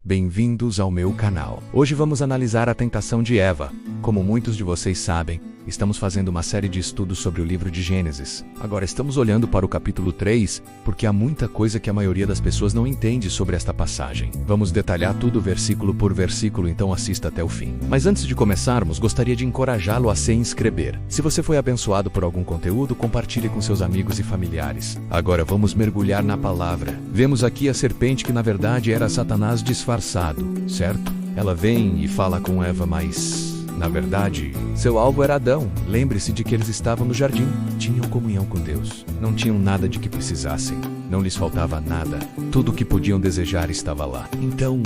Bem-vindos ao meu canal. Hoje vamos analisar a tentação de Eva. Como muitos de vocês sabem, estamos fazendo uma série de estudos sobre o livro de Gênesis. Agora estamos olhando para o capítulo 3, porque há muita coisa que a maioria das pessoas não entende sobre esta passagem. Vamos detalhar tudo versículo por versículo, então assista até o fim. Mas antes de começarmos, gostaria de encorajá-lo a se inscrever. Se você foi abençoado por algum conteúdo, compartilhe com seus amigos e familiares. Agora vamos mergulhar na palavra. Vemos aqui a serpente que na verdade era Satanás disfarçado, certo? Ela vem e fala com Eva, mas na verdade, seu alvo era Adão. Lembre-se de que eles estavam no jardim, tinham comunhão com Deus, não tinham nada de que precisassem, não lhes faltava nada, tudo o que podiam desejar estava lá. Então,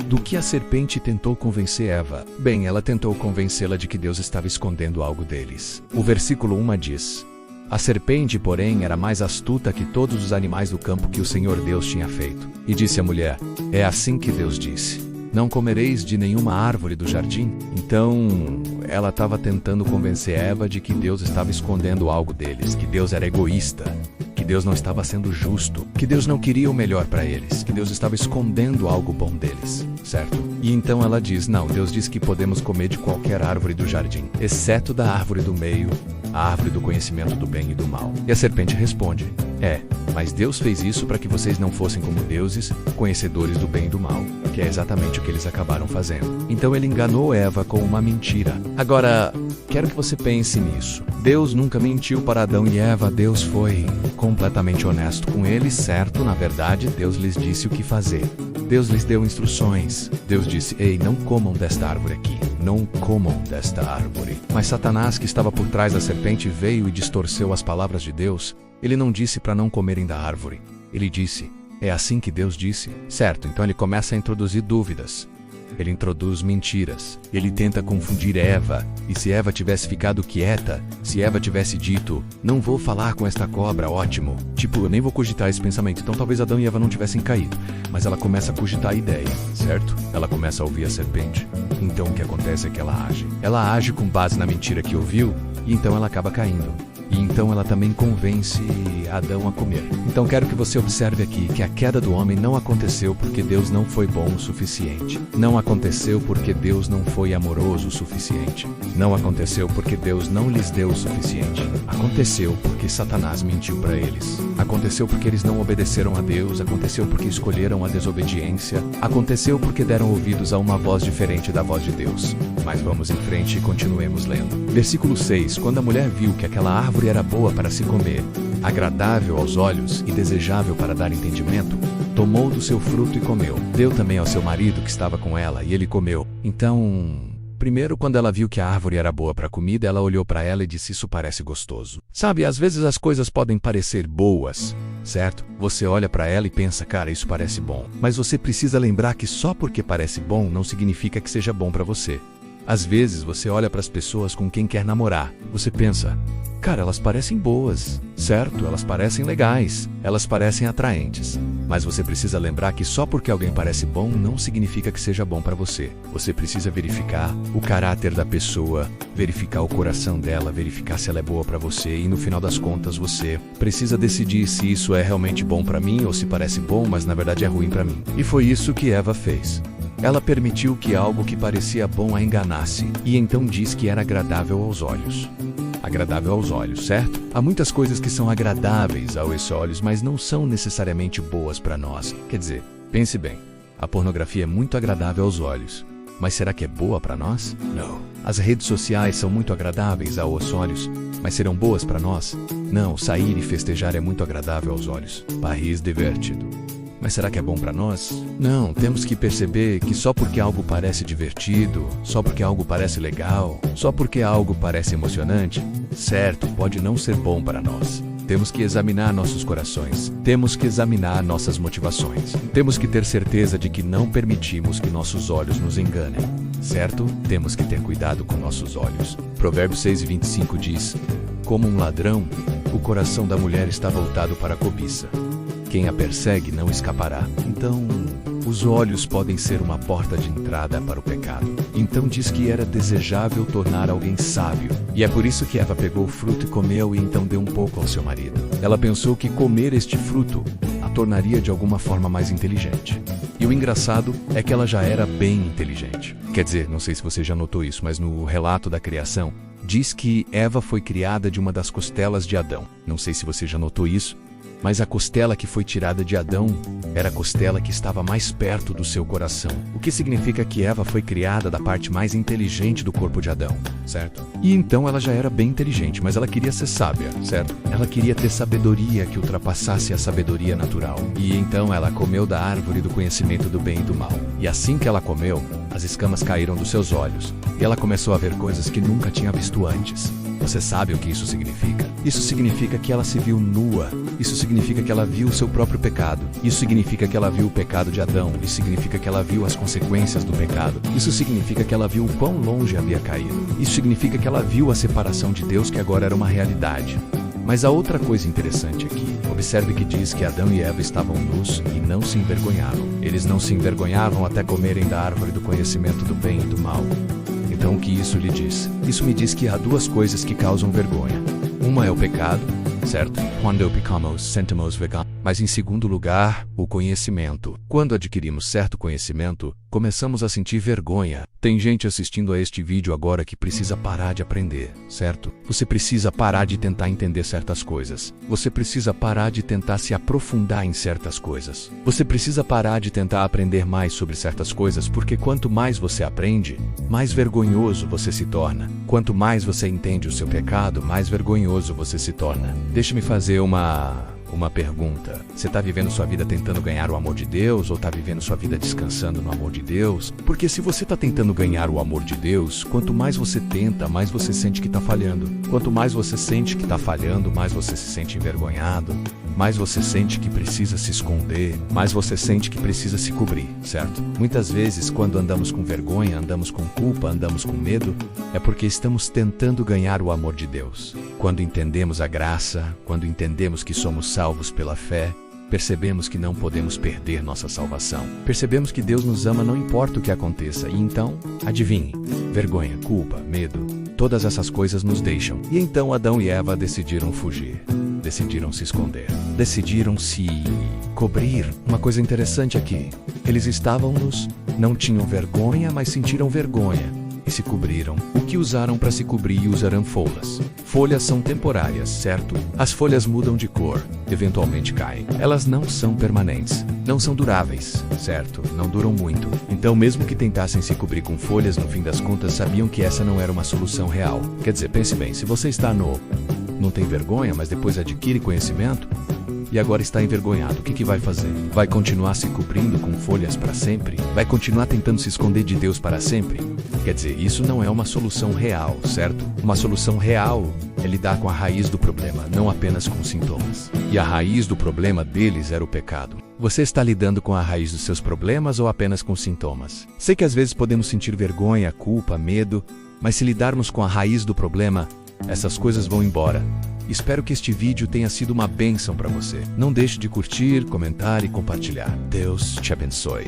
do que a serpente tentou convencer Eva? Bem, ela tentou convencê-la de que Deus estava escondendo algo deles. O versículo 1 diz: a serpente, porém, era mais astuta que todos os animais do campo que o Senhor Deus tinha feito. E disse à mulher: é assim que Deus disse: não comereis de nenhuma árvore do jardim? Então, ela estava tentando convencer Eva de que Deus estava escondendo algo deles, que Deus era egoísta, que Deus não estava sendo justo, que Deus não queria o melhor para eles, que Deus estava escondendo algo bom deles, certo? E então ela diz: não, Deus diz que podemos comer de qualquer árvore do jardim, exceto da árvore do meio, a árvore do conhecimento do bem e do mal. E a serpente responde: mas Deus fez isso para que vocês não fossem como deuses, conhecedores do bem e do mal, que é exatamente o que eles acabaram fazendo. Então ele enganou Eva com uma mentira. Agora, quero que você pense nisso. Deus nunca mentiu para Adão e Eva, Deus foi completamente honesto com eles, certo? Na verdade, Deus lhes disse o que fazer. Deus lhes deu instruções. Deus disse: ei, não comam desta árvore aqui. Não comam desta árvore. Mas Satanás, que estava por trás da serpente, veio e distorceu as palavras de Deus. Ele não disse para não comerem da árvore. Ele disse: é assim que Deus disse. Certo, então ele começa a introduzir dúvidas. Ele introduz mentiras. Ele tenta confundir Eva. E se Eva tivesse ficado quieta, se Eva tivesse dito: não vou falar com esta cobra, ótimo. Tipo, eu nem vou cogitar esse pensamento. Então talvez Adão e Eva não tivessem caído. Mas ela começa a cogitar a ideia, certo? Ela começa a ouvir a serpente. Então o que acontece é que ela age. Ela age com base na mentira que ouviu, e então ela acaba caindo. E então ela também convence Adão a comer. Então quero que você observe aqui que a queda do homem não aconteceu porque Deus não foi bom o suficiente. Não aconteceu porque Deus não foi amoroso o suficiente. Não aconteceu porque Deus não lhes deu o suficiente. Aconteceu porque Satanás mentiu para eles. Aconteceu porque eles não obedeceram a Deus. Aconteceu porque escolheram a desobediência. Aconteceu porque deram ouvidos a uma voz diferente da voz de Deus. Mas vamos em frente e continuemos lendo. Versículo 6. Quando a mulher viu que aquela árvore era boa para se comer, agradável aos olhos e desejável para dar entendimento, tomou do seu fruto e comeu. Deu também ao seu marido que estava com ela, e ele comeu. Então, primeiro, quando ela viu que a árvore era boa para comida, ela olhou para ela e disse: isso parece gostoso. Sabe, às vezes as coisas podem parecer boas, certo? Você olha para ela e pensa: cara, isso parece bom. Mas você precisa lembrar que só porque parece bom não significa que seja bom para você. Às vezes você olha para as pessoas com quem quer namorar, você pensa: cara, elas parecem boas, certo? Elas parecem legais, elas parecem atraentes. Mas você precisa lembrar que só porque alguém parece bom não significa que seja bom para você. Você precisa verificar o caráter da pessoa, verificar o coração dela, verificar se ela é boa para você e no final das contas você precisa decidir se isso é realmente bom para mim ou se parece bom, mas na verdade é ruim para mim. E foi isso que Eva fez. Ela permitiu que algo que parecia bom a enganasse, e então diz que era agradável aos olhos. Agradável aos olhos, certo? Há muitas coisas que são agradáveis aos olhos, mas não são necessariamente boas para nós. Quer dizer, pense bem, a pornografia é muito agradável aos olhos, mas será que é boa para nós? Não. As redes sociais são muito agradáveis aos olhos, mas serão boas para nós? Não, sair e festejar é muito agradável aos olhos. Paris divertido. Mas será que é bom para nós? Não, temos que perceber que só porque algo parece divertido, só porque algo parece legal, só porque algo parece emocionante, certo, pode não ser bom para nós. Temos que examinar nossos corações, temos que examinar nossas motivações, temos que ter certeza de que não permitimos que nossos olhos nos enganem, certo? Temos que ter cuidado com nossos olhos. Provérbios 6:25 diz: como um ladrão, o coração da mulher está voltado para a cobiça. Quem a persegue não escapará. Então, os olhos podem ser uma porta de entrada para o pecado. Então diz que era desejável tornar alguém sábio. E é por isso que Eva pegou o fruto e comeu e então deu um pouco ao seu marido. Ela pensou que comer este fruto a tornaria de alguma forma mais inteligente. E o engraçado é que ela já era bem inteligente. Quer dizer, não sei se você já notou isso, mas no relato da criação, diz que Eva foi criada de uma das costelas de Adão. Não sei se você já notou isso, mas a costela que foi tirada de Adão era a costela que estava mais perto do seu coração. O que significa que Eva foi criada da parte mais inteligente do corpo de Adão, certo? E então ela já era bem inteligente, mas ela queria ser sábia, certo? Ela queria ter sabedoria que ultrapassasse a sabedoria natural. E então ela comeu da árvore do conhecimento do bem e do mal. E assim que ela comeu, as escamas caíram dos seus olhos. E ela começou a ver coisas que nunca tinha visto antes. Você sabe o que isso significa? Isso significa que ela se viu nua. Isso significa que ela viu o seu próprio pecado. Isso significa que ela viu o pecado de Adão. Isso significa que ela viu as consequências do pecado. Isso significa que ela viu o quão longe havia caído. Isso significa que ela viu a separação de Deus, que agora era uma realidade. Mas há outra coisa interessante aqui. Observe que diz que Adão e Eva estavam nus e não se envergonhavam. Eles não se envergonhavam até comerem da árvore do conhecimento do bem e do mal. Então o que isso lhe diz? Isso me diz que há duas coisas que causam vergonha. Uma é o pecado, certo? Quando pecamos, sentimos vergonha. Mas em segundo lugar, o conhecimento. Quando adquirimos certo conhecimento, começamos a sentir vergonha. Tem gente assistindo a este vídeo agora que precisa parar de aprender, certo? Você precisa parar de tentar entender certas coisas. Você precisa parar de tentar se aprofundar em certas coisas. Você precisa parar de tentar aprender mais sobre certas coisas, porque quanto mais você aprende, mais vergonhoso você se torna. Quanto mais você entende o seu pecado, mais vergonhoso você se torna. Deixe-me fazer uma pergunta. Você está vivendo sua vida tentando ganhar o amor de Deus ou está vivendo sua vida descansando no amor de Deus? Porque se você está tentando ganhar o amor de Deus, quanto mais você tenta, mais você sente que está falhando. Quanto mais você sente que está falhando, mais você se sente envergonhado, mais você sente que precisa se esconder, mais você sente que precisa se cobrir, certo? Muitas vezes, quando andamos com vergonha, andamos com culpa, andamos com medo, é porque estamos tentando ganhar o amor de Deus. Quando entendemos a graça, quando entendemos que somos salvos pela fé, percebemos que não podemos perder nossa salvação. Percebemos que Deus nos ama não importa o que aconteça. E então, adivinhe, vergonha, culpa, medo, todas essas coisas nos deixam. E então Adão e Eva decidiram fugir. Decidiram se esconder. Decidiram se cobrir. Uma coisa interessante aqui. Eles estavam nus, não tinham vergonha, mas sentiram vergonha. E se cobriram. O que usaram para se cobrir? Usarão folhas. Folhas são temporárias, certo? As folhas mudam de cor, eventualmente caem. Elas não são permanentes, não são duráveis, certo? Não duram muito. Então, mesmo que tentassem se cobrir com folhas, no fim das contas, sabiam que essa não era uma solução real. Quer dizer, pense bem, se você está nu, não tem vergonha, mas depois adquire conhecimento, e agora está envergonhado, o que vai fazer? Vai continuar se cobrindo com folhas para sempre? Vai continuar tentando se esconder de Deus para sempre? Quer dizer, isso não é uma solução real, certo? Uma solução real é lidar com a raiz do problema, não apenas com os sintomas. E a raiz do problema deles era o pecado. Você está lidando com a raiz dos seus problemas ou apenas com os sintomas? Sei que às vezes podemos sentir vergonha, culpa, medo, mas se lidarmos com a raiz do problema, essas coisas vão embora. Espero que este vídeo tenha sido uma bênção para você. Não deixe de curtir, comentar e compartilhar. Deus te abençoe.